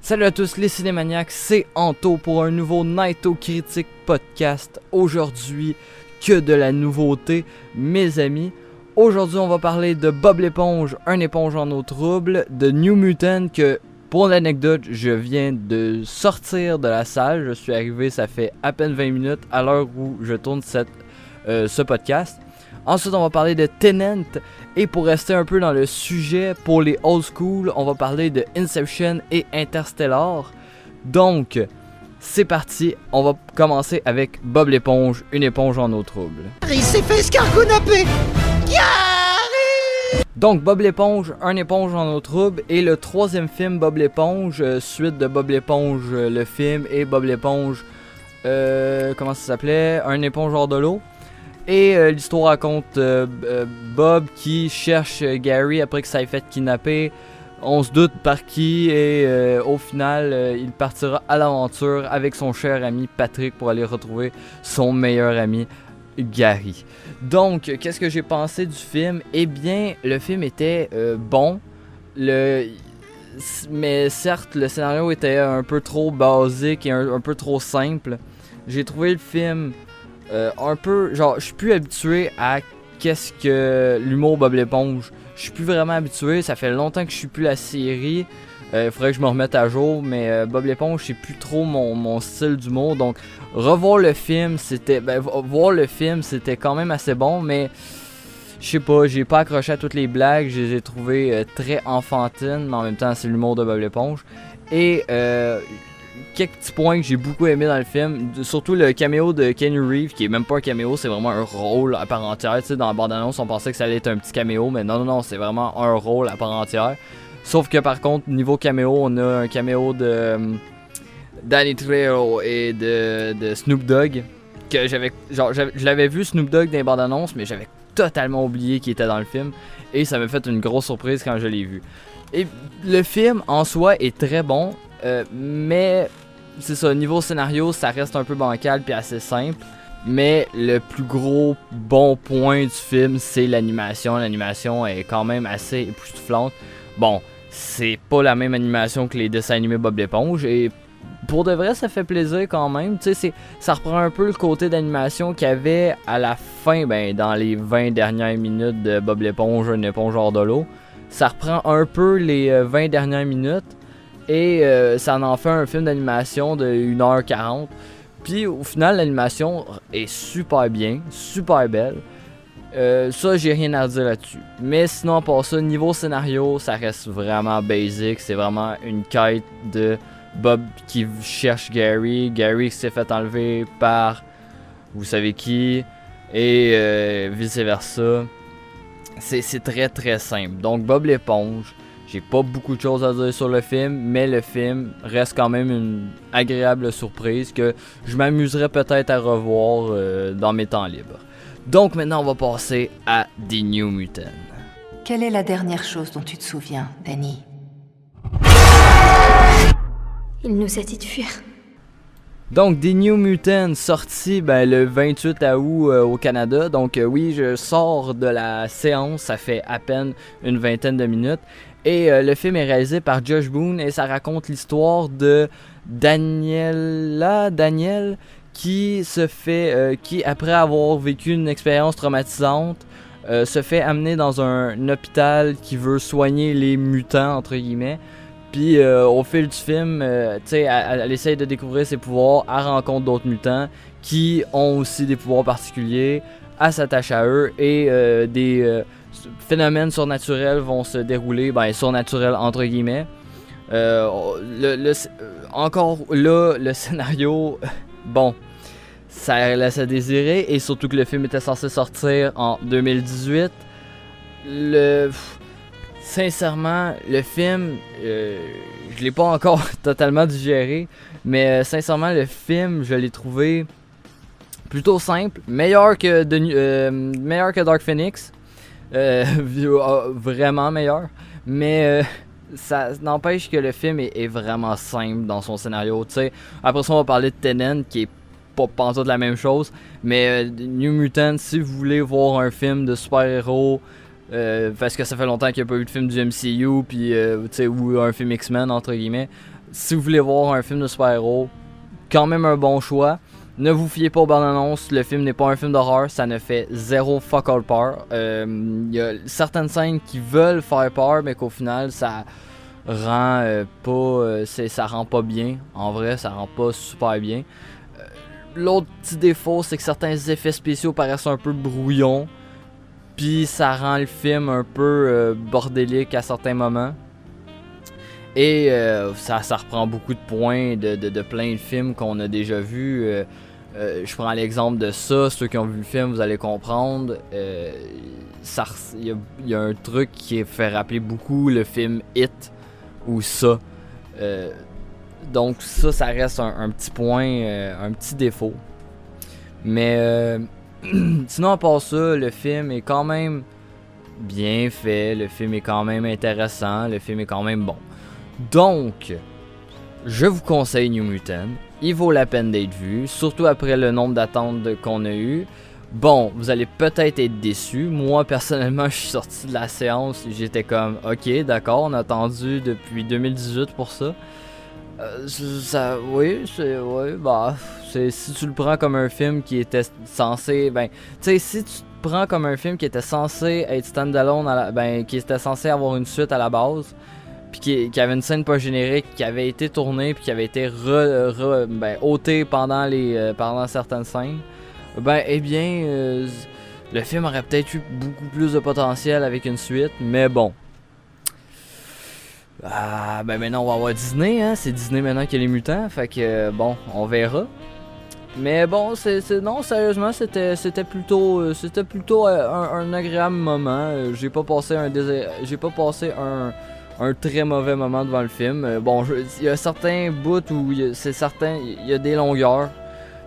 Salut à tous les cinémaniacs, c'est Anto pour un nouveau Naito Critique podcast. Aujourd'hui, que de la nouveauté, mes amis. Aujourd'hui, on va parler de Bob l'éponge, un éponge en eau trouble, de New Mutant que, pour l'anecdote, je viens de sortir de la salle. Je suis arrivé, ça fait à peine 20 minutes à l'heure où je tourne ce podcast. Ensuite, on va parler de Tenet. Et pour rester un peu dans le sujet, pour les old school, on va parler de Inception et Interstellar. Donc, c'est parti. On va commencer avec Bob l'éponge, une éponge en eau trouble. Il s'est fait escargonapper. Gary! Donc, Bob l'éponge, un éponge en eau trouble. Et le troisième film, Bob l'éponge, suite de Bob l'éponge, le film, et Bob l'éponge, comment ça s'appelait? Un éponge hors de l'eau. Et l'histoire raconte Bob qui cherche Gary après que ça ait fait kidnapper. On se doute par qui et au final il partira à l'aventure avec son cher ami Patrick pour aller retrouver son meilleur ami Gary. Donc qu'est-ce que j'ai pensé du film? Eh bien le film était bon. Mais certes le scénario était un peu trop basique et un peu trop simple. J'ai trouvé le film... un peu, genre, je suis plus habitué à qu'est-ce que l'humour Bob l'éponge. Je suis plus vraiment habitué, ça fait longtemps que je suis plus la série. Il faudrait que je me remette à jour, mais Bob l'éponge, c'est plus trop mon style d'humour. Donc, revoir le film, c'était. Voir le film, c'était quand même assez bon, mais je sais pas, j'ai pas accroché à toutes les blagues. Je les ai trouvées très enfantines, mais en même temps, c'est l'humour de Bob l'éponge. Et quelques petits points que j'ai beaucoup aimé dans le film, surtout le caméo de Keanu Reeves, qui est même pas un caméo, c'est vraiment un rôle à part entière. Tu sais, dans la bande-annonce, on pensait que ça allait être un petit caméo, mais non, c'est vraiment un rôle à part entière. Sauf que par contre, niveau caméo, on a un caméo de Danny Trejo et de Snoop Dogg, que je l'avais vu Snoop Dogg dans les bandes-annonces, mais j'avais totalement oublié qu'il était dans le film, et ça m'a fait une grosse surprise quand je l'ai vu. Et le film, en soi, est très bon, mais c'est ça, niveau scénario, ça reste un peu bancal puis assez simple. Mais le plus gros bon point du film, c'est l'animation. L'animation est quand même assez époustouflante. Bon, c'est pas la même animation que les dessins animés Bob l'éponge. Et pour de vrai, ça fait plaisir quand même. Tu sais, ça reprend un peu le côté d'animation qu'il y avait à la fin, dans les 20 dernières minutes de Bob l'éponge, une éponge hors de l'eau. Ça reprend un peu les 20 dernières minutes. Et ça en fait un film d'animation de 1h40. Puis au final, l'animation est super bien, super belle. Ça, j'ai rien à dire là-dessus. Mais sinon, à part ça, niveau scénario, ça reste vraiment basic. C'est vraiment une quête de Bob qui cherche Gary. Gary qui s'est fait enlever par vous savez qui. Et vice versa. C'est très très simple. Donc Bob l'éponge. J'ai pas beaucoup de choses à dire sur le film, mais le film reste quand même une agréable surprise que je m'amuserais peut-être à revoir dans mes temps libres. Donc maintenant, on va passer à The New Mutant. Quelle est la dernière chose dont tu te souviens, Danny? Il nous a dit de fuir. Donc, The New Mutant, sorti le 28 août au Canada. Donc, oui, je sors de la séance, ça fait à peine une vingtaine de minutes. Et le film est réalisé par Josh Boone et ça raconte l'histoire de Daniel qui qui après avoir vécu une expérience traumatisante, se fait amener dans un hôpital qui veut soigner les mutants entre guillemets. Puis au fil du film, elle essaye de découvrir ses pouvoirs, elle rencontre d'autres mutants qui ont aussi des pouvoirs particuliers, elle s'attache à eux et des phénomènes surnaturels vont se dérouler, surnaturels entre guillemets. Encore là, le scénario, bon, ça laisse à désirer et surtout que le film était censé sortir en 2018. Sincèrement, le film, je l'ai pas encore totalement digéré, mais sincèrement, le film, je l'ai trouvé plutôt simple, meilleur que Dark Phoenix, vraiment meilleur, mais ça n'empêche que le film est vraiment simple dans son scénario. T'sais. Après ça, on va parler de Tenet, qui est pas pantoute la même chose, mais New Mutant, si vous voulez voir un film de super-héros, parce que ça fait longtemps qu'il n'y a pas eu de film du MCU puis, ou un film X-Men entre guillemets, si vous voulez voir un film de super-héros, quand même un bon choix. Ne vous fiez pas aux bandes annonces, le film n'est pas un film d'horreur, ça ne fait zéro fuck all peur. Il y a certaines scènes qui veulent faire peur, mais qu'au final ça rend ça rend pas bien. En vrai, ça rend pas super bien. L'autre petit défaut, c'est que certains effets spéciaux paraissent un peu brouillons, puis ça rend le film un peu bordélique à certains moments. Et ça reprend beaucoup de points de plein de films qu'on a déjà vus. Je prends l'exemple de ça, ceux qui ont vu le film, vous allez comprendre. Il y a un truc qui fait rappeler beaucoup le film It ou ça. Donc ça reste un petit point, un petit défaut. Mais sinon à part ça, le film est quand même bien fait, le film est quand même intéressant, le film est quand même bon. Donc, je vous conseille New Mutant. Il vaut la peine d'être vu, surtout après le nombre d'attentes qu'on a eu. Bon, vous allez peut-être être déçus. Moi, personnellement, je suis sorti de la séance et j'étais comme, ok, d'accord, on a attendu depuis 2018 pour ça. Si tu le prends comme un film qui était censé, si tu te prends comme un film qui était censé être standalone, qui était censé avoir une suite à la base, puis qui avait une scène pas générique qui avait été tournée puis qui avait été ôtée pendant certaines scènes, le film aurait peut-être eu beaucoup plus de potentiel avec une suite, mais bon. Maintenant on va avoir Disney, hein, c'est Disney maintenant qui a les mutants, fait que on verra. Mais bon, non, sérieusement, c'était plutôt un agréable moment. J'ai pas passé un très mauvais moment devant le film. Il y a certains bouts où il y a des longueurs,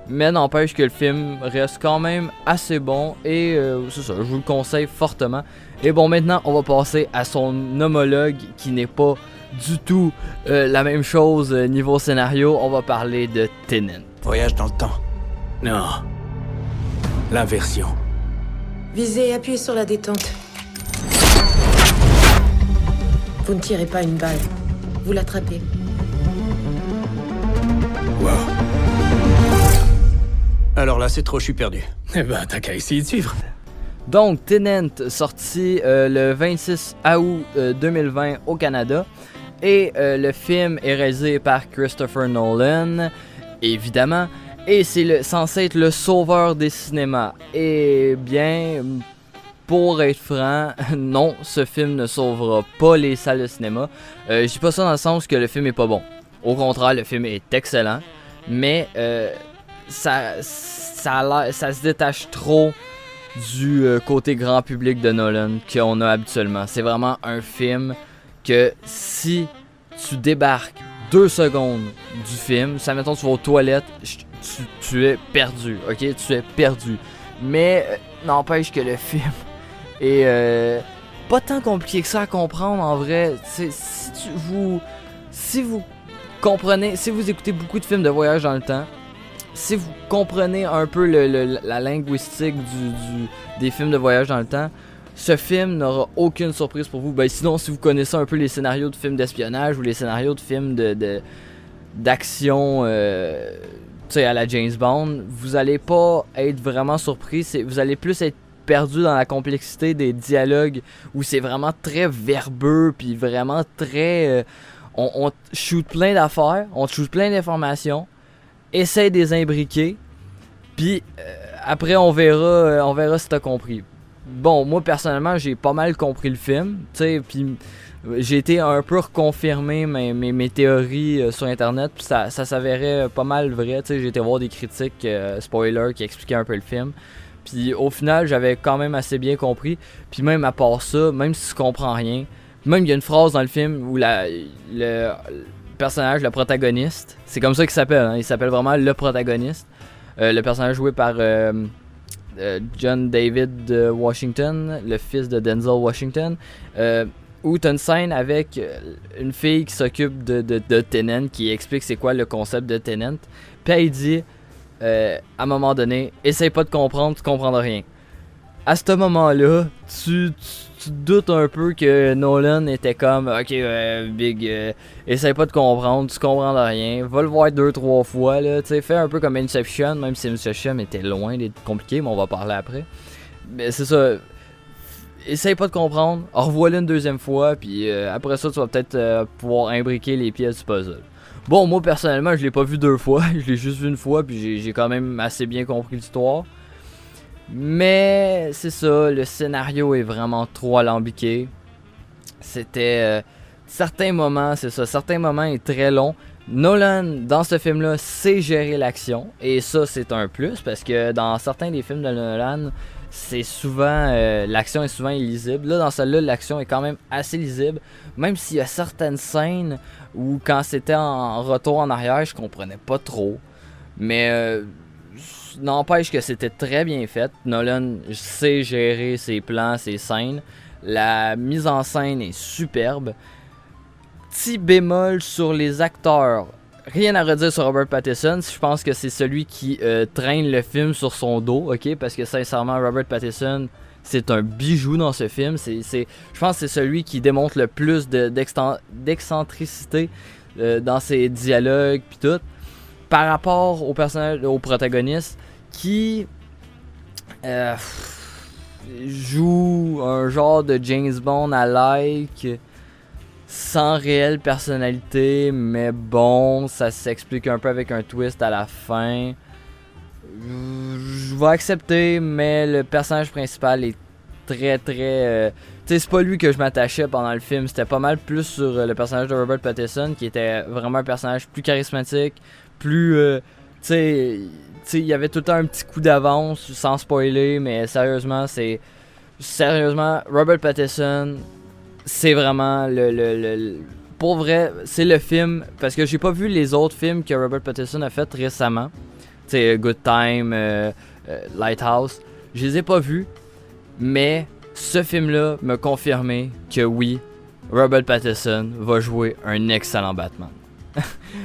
mais n'empêche que le film reste quand même assez bon et c'est ça, je vous le conseille fortement. Et bon, maintenant on va passer à son homologue qui n'est pas du tout la même chose niveau scénario. On va parler de Tenet. Voyage dans le temps. Non. L'inversion. Visez et appuyez sur la détente. Vous ne tirez pas une balle, vous l'attrapez. Wow. Alors là, c'est trop, je suis perdu. Eh ben, t'as qu'à essayer de suivre. Donc, Tenet, sorti le 26 août 2020 au Canada. Et le film est réalisé par Christopher Nolan, évidemment. Et c'est censé être le sauveur des cinémas. Et bien, pour être franc, non, ce film ne sauvera pas les salles de cinéma. Je dis pas ça dans le sens que le film est pas bon. Au contraire, le film est excellent. Mais ça se détache trop du côté grand public de Nolan qu'on a habituellement. C'est vraiment un film que si tu débarques 2 secondes du film, ça mettons tu vas aux toilettes, tu es perdu, ok? Tu es perdu. Mais n'empêche que le film est pas tant compliqué que ça à comprendre en vrai. Si vous comprenez, si vous écoutez beaucoup de films de voyage dans le temps, si vous comprenez un peu la linguistique des films de voyage dans le temps, ce film n'aura aucune surprise pour vous. Sinon, si vous connaissez un peu les scénarios de films d'espionnage ou les scénarios de films d'action à la James Bond, vous allez pas être vraiment surpris. Vous allez plus être perdu dans la complexité des dialogues où c'est vraiment très verbeux puis vraiment très... on shoot plein d'affaires, on shoot plein d'informations, essaye de les imbriquer, puis après on verra si t'as compris. Bon, moi personnellement j'ai pas mal compris le film, puis j'ai été un peu reconfirmer mes théories sur internet, puis ça s'avérait pas mal vrai. J'ai été voir des critiques spoilers qui expliquaient un peu le film, puis au final j'avais quand même assez bien compris. Puis même à part ça, même si tu comprends rien, même il y a une phrase dans le film où le personnage, le protagoniste, c'est comme ça qu'il s'appelle, hein, il s'appelle vraiment le protagoniste, le personnage joué par John David Washington, le fils de Denzel Washington, où t'as une scène avec une fille qui s'occupe de Tenet, qui explique c'est quoi le concept de Tenet, puis elle dit à un moment donné, essaye pas de comprendre, tu comprendras rien. à ce moment-là, tu te doutes un peu que Nolan était comme ok, Big, essaye pas de comprendre, tu comprends de rien, va le voir 2-3 fois, là, tu sais, fais un peu comme Inception, même si Inception était loin d'être compliqué, mais on va parler après. Mais c'est ça, essaye pas de comprendre, revois-le une deuxième fois, puis après ça, tu vas peut-être pouvoir imbriquer les pièces du puzzle. Bon, moi personnellement, je l'ai pas vu 2 fois, je l'ai juste vu une fois, puis j'ai quand même assez bien compris l'histoire. Mais c'est ça, le scénario est vraiment trop alambiqué. C'était certains moments, c'est ça, certains moments est très long. Nolan, dans ce film-là, sait gérer l'action, et ça, c'est un plus, parce que dans certains des films de Nolan, c'est souvent, l'action est souvent illisible. Là, dans celle-là, l'action est quand même assez lisible, même s'il y a certaines scènes où, quand c'était en retour en arrière, je comprenais pas trop. Mais n'empêche que c'était très bien fait. Nolan sait gérer ses plans, ses scènes. La mise en scène est superbe. Petit bémol sur les acteurs. Rien à redire sur Robert Pattinson. Je pense que c'est celui qui traîne le film sur son dos, ok? Parce que sincèrement, Robert Pattinson, c'est un bijou dans ce film. Je pense que c'est celui qui démontre le plus d'excentricité dans ses dialogues pis tout. Par rapport au personnage, au protagoniste, qui joue un genre de James Bond à like, sans réelle personnalité, mais bon, ça s'explique un peu avec un twist à la fin. Je vais accepter, mais le personnage principal est très tu sais, c'est pas lui que je m'attachais pendant le film, c'était pas mal plus sur le personnage de Robert Pattinson, qui était vraiment un personnage plus charismatique, plus, tu sais, il y avait tout le temps un petit coup d'avance, sans spoiler, mais sérieusement, Robert Pattinson, c'est vraiment pour vrai, c'est le film, parce que j'ai pas vu les autres films que Robert Pattinson a fait récemment, tu sais, Good Time, Lighthouse, je les ai pas vus, mais ce film-là m'a confirmé que oui, Robert Pattinson va jouer un excellent Batman.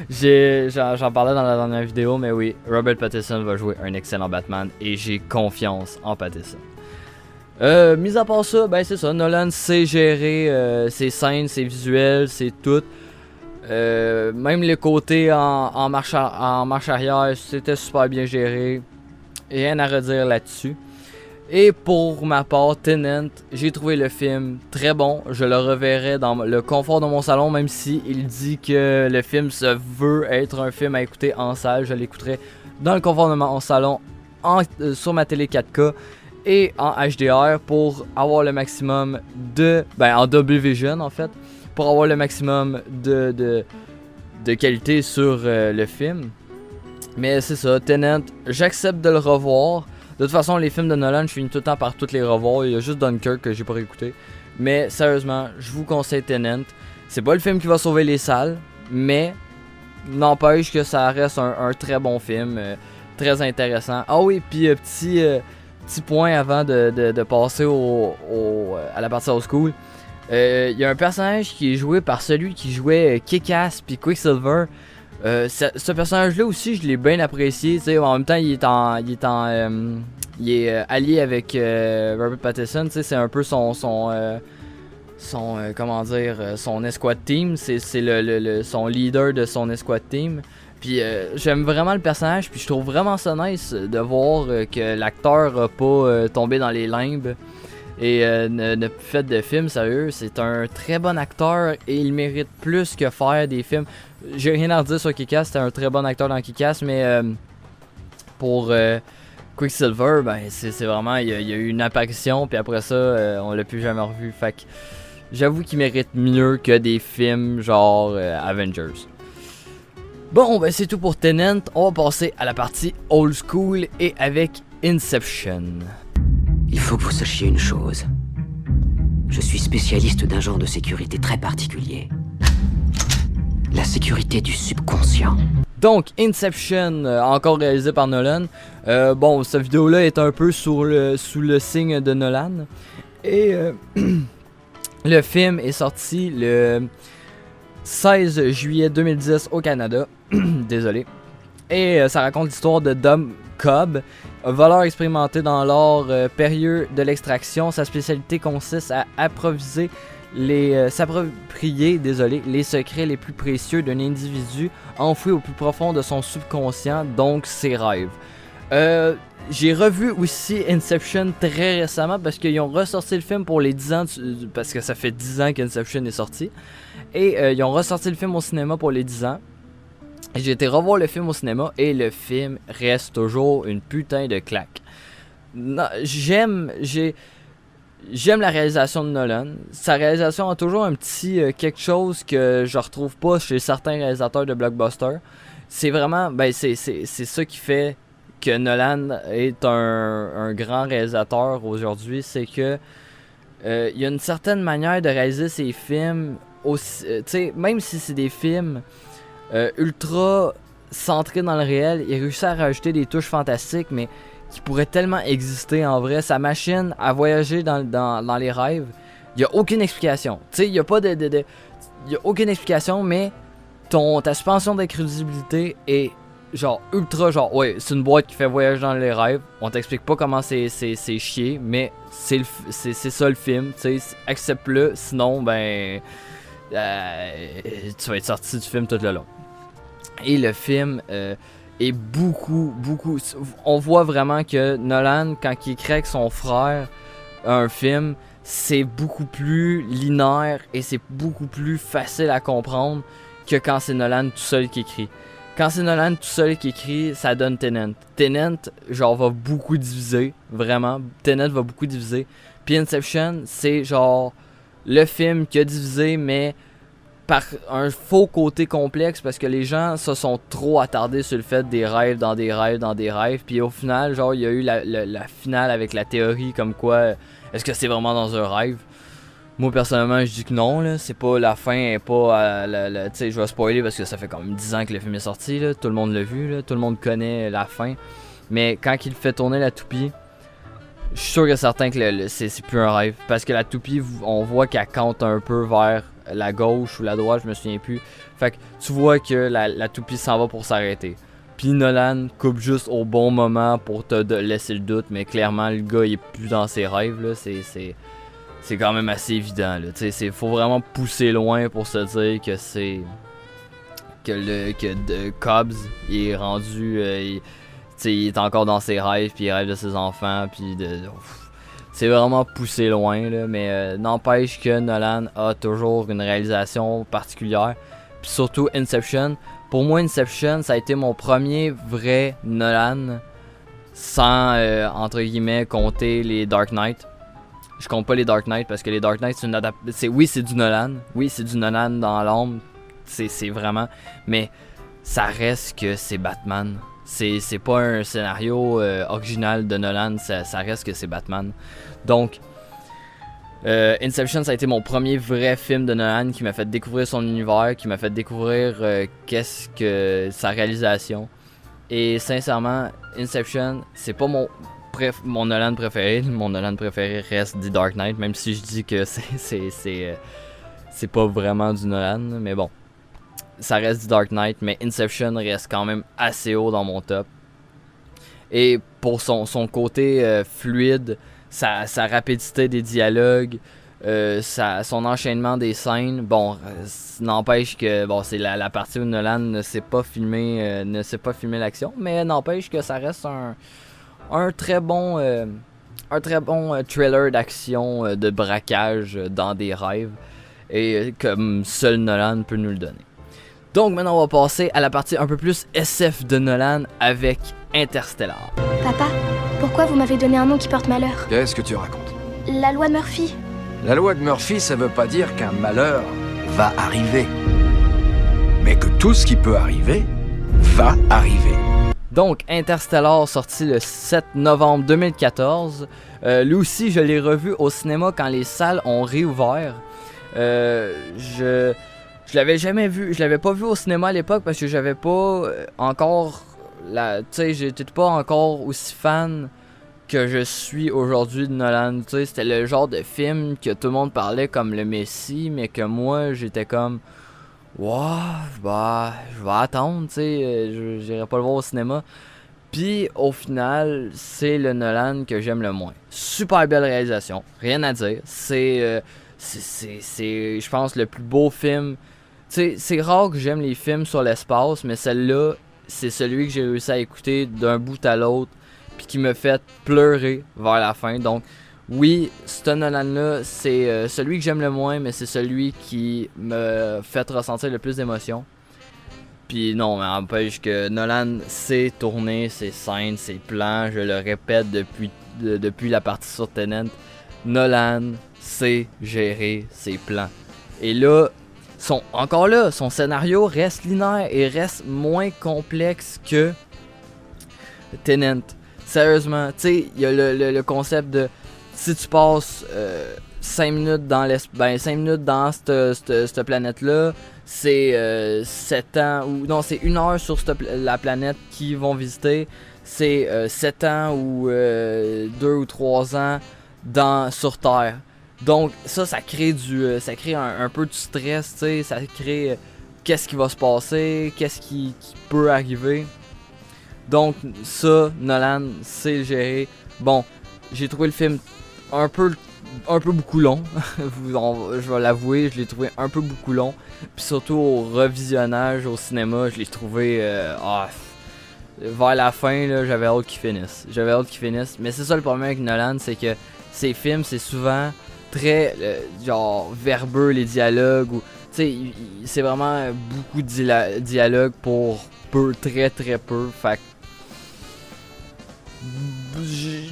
J'en parlais dans la dernière vidéo, mais oui, Robert Pattinson va jouer un excellent Batman et j'ai confiance en Pattinson. Mis à part ça, ben c'est ça, Nolan sait gérer ses scènes, ses visuels, c'est tout. Même le côté en marche arrière, c'était super bien géré. Rien à redire là-dessus. Et pour ma part, Tenet, j'ai trouvé le film très bon. Je le reverrai dans le confort de mon salon, même si il dit que le film se veut être un film à écouter en salle. Je l'écouterai dans le confort de mon salon, sur ma télé 4K et en HDR pour avoir le maximum en Dolby Vision en fait, pour avoir le maximum de qualité sur le film. Mais c'est ça, Tenet, j'accepte de le revoir. De toute façon, les films de Nolan, je finis tout le temps par toutes les revoir. Il y a juste Dunkirk que j'ai pas réécouté. Mais sérieusement, je vous conseille Tenet. C'est pas le film qui va sauver les salles, mais n'empêche que ça reste un très bon film, très intéressant. Ah oui, puis petit point avant de passer à la partie old school. Il y a un personnage qui est joué par celui qui jouait Kick-Ass puis Quicksilver. Ce personnage-là aussi, je l'ai bien apprécié. En même temps, il est allié avec Robert Pattinson. C'est un peu son escouade team. C'est son leader de son escouade team. Puis j'aime vraiment le personnage. Puis je trouve vraiment ça nice de voir que l'acteur a pas tombé dans les limbes et ne fait de films sérieux. C'est un très bon acteur et il mérite plus que faire des films. J'ai rien à redire sur Kick-Ass, c'était un très bon acteur dans Kick-Ass, mais pour Quicksilver, ben c'est vraiment, il y a eu une apparition, puis après ça, on l'a plus jamais revu. Fait que j'avoue qu'il mérite mieux que des films genre Avengers. Bon, ben c'est tout pour Tenet, on va passer à la partie old school et avec Inception. Il faut que vous sachiez une chose. Je suis spécialiste d'un genre de sécurité très particulier. La sécurité du subconscient. Donc, Inception, encore réalisé par Nolan. Bon, cette vidéo-là est un peu sous le signe de Nolan. Et le film est sorti le 16 juillet 2010 au Canada. Désolé. Et ça raconte l'histoire de Dom Cobb. Un voleur expérimenté dans l'art périlleux de l'extraction, sa spécialité consiste à s'approprier les secrets les plus précieux d'un individu enfoui au plus profond de son subconscient, donc ses rêves. J'ai revu aussi Inception très récemment parce qu'ils ont ressorti le film pour les 10 ans, parce que ça fait 10 ans qu'Inception est sorti. Et ils ont ressorti le film au cinéma pour les 10 ans. J'ai été revoir le film au cinéma et le film reste toujours une putain de claque. J'aime la réalisation de Nolan. Sa réalisation a toujours un petit quelque chose que je retrouve pas chez certains réalisateurs de blockbuster. C'est vraiment, c'est ça qui fait que Nolan est un grand réalisateur aujourd'hui, c'est que il y a une certaine manière de réaliser ses films, même si c'est des films ultra centrés dans le réel, il réussit à rajouter des touches fantastiques, mais qui pourraient tellement exister en vrai. Sa machine à voyager dans les rêves, il n'y a aucune explication. Il n'y a pas il y a aucune explication, mais ta suspension d'incrédulité est genre ultra ouais, c'est une boîte qui fait voyager dans les rêves. On t'explique pas comment c'est chier, mais c'est ça le film, accepte-le, sinon tu vas être sorti du film tout le long. Et le film est beaucoup, on voit vraiment que Nolan, quand il écrit avec son frère un film, c'est beaucoup plus linéaire et c'est beaucoup plus facile à comprendre que quand c'est Nolan tout seul qui écrit. Quand c'est Nolan tout seul qui écrit, ça donne Tenet. Tenet, genre, va beaucoup diviser, vraiment. Tenet va beaucoup diviser. Puis Inception, c'est genre le film qui a divisé, mais par un faux côté complexe, parce que les gens se sont trop attardés sur le fait des rêves dans des rêves. Puis au final, genre, il y a eu la finale avec la théorie comme quoi, est-ce que c'est vraiment dans un rêve? Moi personnellement je dis que non, là, c'est pas la fin, est pas tu sais, je vais spoiler parce que ça fait quand même 10 ans que le film est sorti, là, tout le monde l'a vu, là, tout le monde connaît la fin, mais quand il fait tourner la toupie, je suis sûr et certain que c'est plus un rêve, parce que la toupie, on voit qu'elle compte un peu vers la gauche ou la droite, je me souviens plus, fait que tu vois que la toupie s'en va pour s'arrêter. Puis Nolan coupe juste au bon moment pour te laisser le doute, mais clairement le gars il est plus dans ses rêves, là, c'est quand même assez évident, là. Faut vraiment pousser loin pour se dire que c'est que Cobbs il est rendu il est encore dans ses rêves, puis il rêve de ses enfants, puis c'est vraiment poussé loin, là, mais n'empêche que Nolan a toujours une réalisation particulière, puis surtout Inception. Pour moi, Inception, ça a été mon premier vrai Nolan, sans entre guillemets compter les Dark Knight. Je compte pas les Dark Knight parce que les Dark Knight c'est une adaptation. Oui, c'est du Nolan. Oui, c'est du Nolan dans l'ombre. C'est vraiment. Mais ça reste que c'est Batman. C'est pas un scénario original de Nolan. Ça reste que c'est Batman. Donc, Inception, ça a été mon premier vrai film de Nolan qui m'a fait découvrir son univers, qui m'a fait découvrir qu'est-ce que sa réalisation. Et sincèrement, Inception, c'est pas mon Nolan préféré. Mon Nolan préféré reste The Dark Knight, même si je dis que c'est pas vraiment du Nolan, mais bon, ça reste The Dark Knight, mais Inception reste quand même assez haut dans mon top. Et pour son côté fluide, sa rapidité des dialogues, son enchaînement des scènes, bon, n'empêche que bon, c'est la partie où Nolan ne sait pas filmer l'action, mais n'empêche que ça reste un très bon thriller d'action, de braquage dans des rêves, et comme seul Nolan peut nous le donner. Donc maintenant on va passer à la partie un peu plus SF de Nolan avec Interstellar. Papa, pourquoi vous m'avez donné un nom qui porte malheur? Qu'est-ce que tu racontes? La loi de Murphy. La loi de Murphy, ça veut pas dire qu'un malheur va arriver. Mais que tout ce qui peut arriver, va arriver. Donc, Interstellar, sorti le 7 novembre 2014. Lui aussi, je l'ai revu au cinéma quand les salles ont réouvert. Je l'avais jamais vu. Je l'avais pas vu au cinéma à l'époque parce que j'avais pas encore tu sais, j'étais pas encore aussi fan que je suis aujourd'hui de Nolan. Tu sais, c'était le genre de film que tout le monde parlait comme le Messie, mais que moi, j'étais comme... Wow, bah, je vais attendre, tu sais, j'irai pas le voir au cinéma. Puis au final, c'est le Nolan que j'aime le moins. Super belle réalisation, rien à dire. C'est je pense, le plus beau film. Tu sais, c'est rare que j'aime les films sur l'espace, mais celle-là, c'est celui que j'ai réussi à écouter d'un bout à l'autre, puis qui me fait pleurer vers la fin. Donc, oui, ce Nolan-là, c'est celui que j'aime le moins, mais c'est celui qui me fait ressentir le plus d'émotions. Puis non, mais n'empêche que Nolan sait tourner ses scènes, ses plans, je le répète depuis la partie sur Tenet. Nolan sait gérer ses plans. Et là, son scénario reste linéaire et reste moins complexe que Tenet. Sérieusement, tu sais, il y a le concept de si tu passes 5 minutes dans cette planète-là, c'est 7 ans, ou non, c'est 1 heure sur la planète qu'ils vont visiter, c'est 7 ans ou 2 ou 3 ans sur Terre. Donc ça crée un peu de stress, tu sais, ça crée qu'est-ce qui va se passer, qu'est-ce qui peut arriver. Donc ça, Nolan sait le gérer. Bon, j'ai trouvé le film un peu beaucoup long. Je vais l'avouer, je l'ai trouvé un peu beaucoup long. Puis surtout au revisionnage au cinéma, je l'ai trouvé vers la fin, là, j'avais hâte qu'il finisse. Mais c'est ça le problème avec Nolan, c'est que ses films, c'est souvent très genre verbeux, les dialogues, ou tu sais, c'est vraiment beaucoup de dialogue pour peu, très très peu. Fait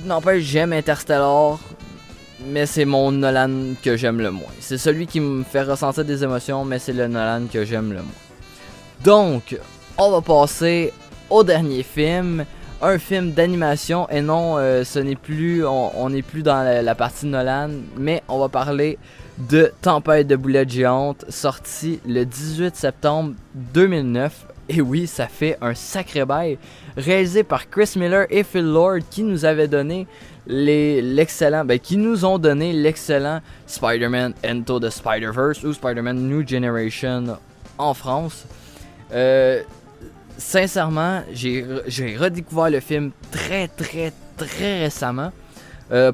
n'empêche, j'aime Interstellar, mais c'est mon Nolan que j'aime le moins. C'est celui qui me fait ressentir des émotions, mais c'est le Nolan que j'aime le moins. Donc, on va passer au dernier film. Un film d'animation, et non, ce n'est plus, on n'est plus dans la partie Nolan, mais on va parler de Tempête de boulettes géantes, sorti le 18 septembre 2009. Et oui, ça fait un sacré bail. Réalisé par Chris Miller et Phil Lord, qui nous avaient donné qui nous ont donné l'excellent Spider-Man Into the Spider-Verse ou Spider-Man New Generation en France. Sincèrement, j'ai redécouvert le film très récemment.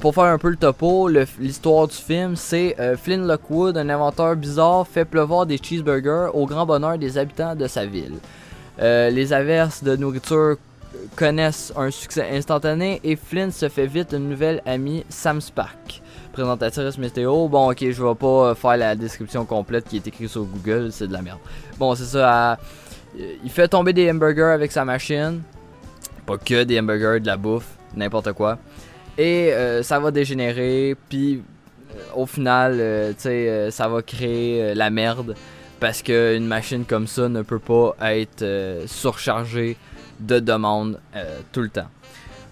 Pour faire un peu le topo, l'histoire du film, c'est Flynn Lockwood, un inventeur bizarre, fait pleuvoir des cheeseburgers au grand bonheur des habitants de sa ville. Les averses de nourriture connaissent un succès instantané et Flynn se fait vite une nouvelle amie, Sam Spark, présentatrice météo. Bon, ok, je vais pas faire la description complète qui est écrite sur Google, c'est de la merde. Bon, c'est ça, il fait tomber des hamburgers avec sa machine, pas que des hamburgers, de la bouffe, n'importe quoi. Et ça va dégénérer, puis au final, tu sais, ça va créer la merde. Parce qu'une machine comme ça ne peut pas être surchargée de demandes tout le temps.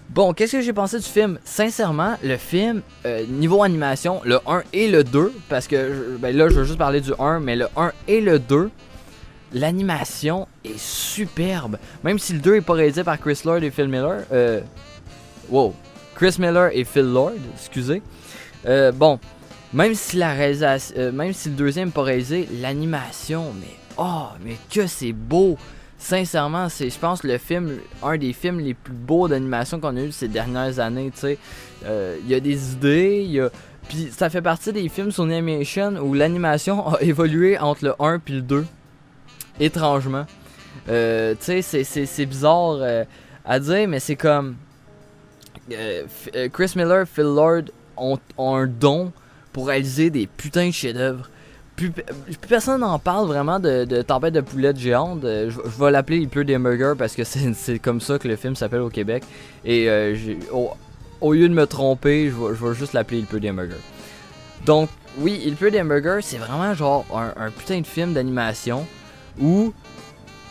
Bon, qu'est-ce que j'ai pensé du film? Sincèrement, le film, niveau animation, le 1 et le 2, parce que là je veux juste parler du 1, mais le 1 et le 2, l'animation est superbe. Même si le 2 est pas réalisé par Chris Lord et Phil Miller. Chris Miller et Phil Lord, excusez. Bon. Même si même si le deuxième n'est pas réalisé, l'animation, mais que c'est beau! Sincèrement, c'est, je pense, un des films les plus beaux d'animation qu'on a eu ces dernières années, tu sais. Il y a des idées, puis ça fait partie des films Sony Animation où l'animation a évolué entre le 1 et le 2. Étrangement. Tu sais, c'est bizarre à dire, mais c'est comme... Chris Miller et Phil Lord ont un don pour réaliser des putains de chefs-d'œuvre. Plus personne n'en parle vraiment de Tempête de boulettes géantes. Je vais l'appeler Il pleut des hamburgers parce que c'est comme ça que le film s'appelle au Québec. Et au lieu de me tromper, je vais juste l'appeler Il pleut des hamburgers. Donc, oui, Il pleut des hamburgers, c'est vraiment genre un putain de film d'animation où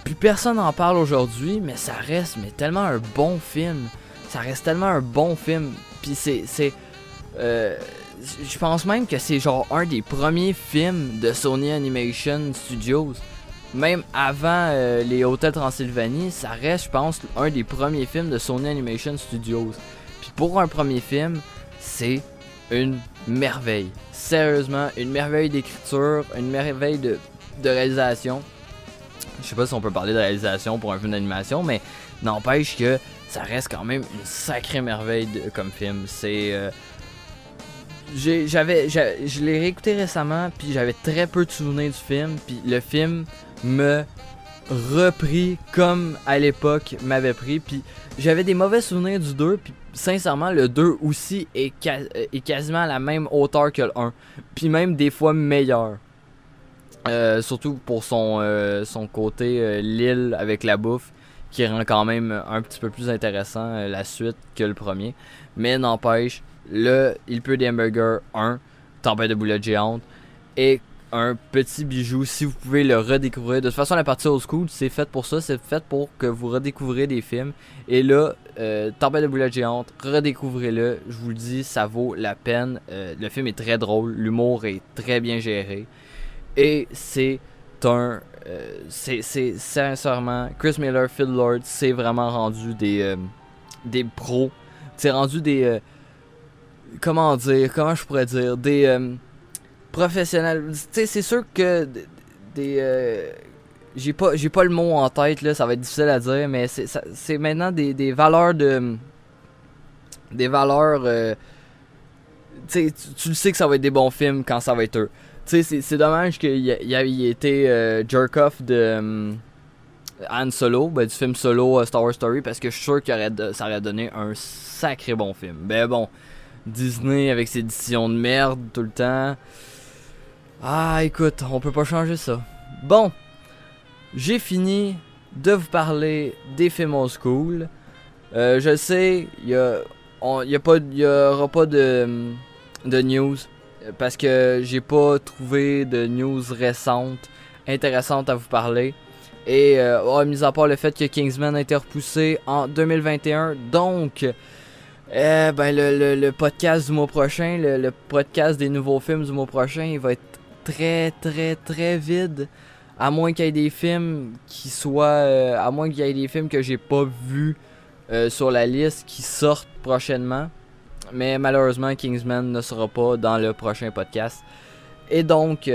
plus personne n'en parle aujourd'hui, mais ça reste tellement un bon film. Ça reste tellement un bon film. Puis je pense même que c'est genre un des premiers films de Sony Animation Studios. Même avant les Hôtels Transylvanie, ça reste, je pense, un des premiers films de Sony Animation Studios. Puis pour un premier film, c'est une merveille. Sérieusement, une merveille d'écriture, une merveille de réalisation. Je sais pas si on peut parler de réalisation pour un film d'animation, mais n'empêche que ça reste quand même une sacrée merveille comme film. C'est... je l'ai réécouté récemment, puis j'avais très peu de souvenirs du film, puis le film me repris comme à l'époque m'avait pris, puis j'avais des mauvais souvenirs du 2, puis sincèrement le 2 aussi est quasiment à la même hauteur que le 1, puis même des fois meilleur. Surtout pour son côté l'île avec la bouffe, qui rend quand même un petit peu plus intéressant la suite que le premier. Mais n'empêche, Il pleut des hamburgers 1, Tempête de boulettes géantes, est un petit bijou si vous pouvez le redécouvrir. De toute façon, la partie old school, c'est fait pour ça, c'est fait pour que vous redécouvrez des films. Et là, Tempête de boulettes géantes, redécouvrez-le, je vous le dis, ça vaut la peine. Le film est très drôle, l'humour est très bien géré. Et c'est c'est sincèrement, Chris Miller, Phil Lord, c'est vraiment rendu des pros. C'est rendu des... comment je pourrais dire, des professionnels. Tu sais, c'est sûr que j'ai pas le mot en tête, là, ça va être difficile à dire, mais c'est maintenant des valeurs de... Des valeurs... tu le sais que ça va être des bons films quand ça va être eux. Tu sais, c'est dommage qu'il ait été jerk-off de Han Solo, du film Solo Star Wars Story, parce que je suis sûr que ça aurait donné un sacré bon film. Ben bon, Disney avec ses décisions de merde tout le temps. Ah, écoute, on peut pas changer ça. Bon, j'ai fini de vous parler des films old school. Je sais, il y aura pas de news. Parce que j'ai pas trouvé de news récentes intéressantes à vous parler. Et mis à part le fait que Kingsman a été repoussé en 2021. Donc, le podcast du mois prochain, le podcast des nouveaux films du mois prochain, il va être très très très vide. À moins qu'il y ait des films qui soient... à moins qu'il y ait des films que j'ai pas vus sur la liste qui sortent prochainement. Mais malheureusement, Kingsman ne sera pas dans le prochain podcast. Et donc,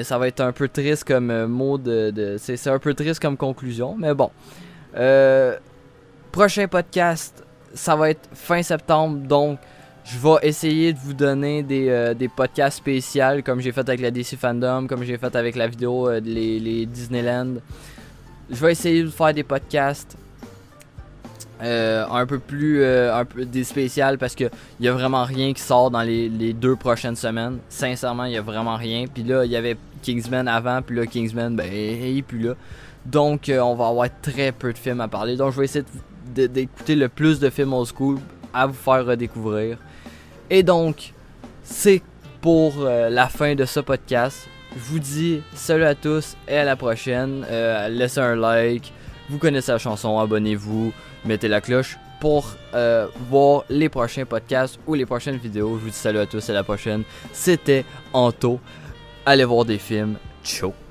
ça va être un peu triste comme mot c'est un peu triste comme conclusion. Mais bon. Prochain podcast, ça va être fin septembre. Donc, je vais essayer de vous donner des podcasts spéciaux comme j'ai fait avec la DC Fandom, comme j'ai fait avec la vidéo les Disneyland. Je vais essayer de faire des podcasts un peu des spéciales parce que il y a vraiment rien qui sort dans les 2 prochaines semaines. Sincèrement, il y a vraiment rien. Puis là, il y avait Kingsman avant, puis là Kingsman il est plus là. Donc on va avoir très peu de films à parler. Donc je vais essayer d'écouter le plus de films old school à vous faire redécouvrir. Et donc c'est pour la fin de ce podcast. Je vous dis salut à tous et à la prochaine. Laissez un like. Vous connaissez la chanson, abonnez-vous, mettez la cloche pour voir les prochains podcasts ou les prochaines vidéos. Je vous dis salut à tous et à la prochaine. C'était Anto. Allez voir des films. Ciao.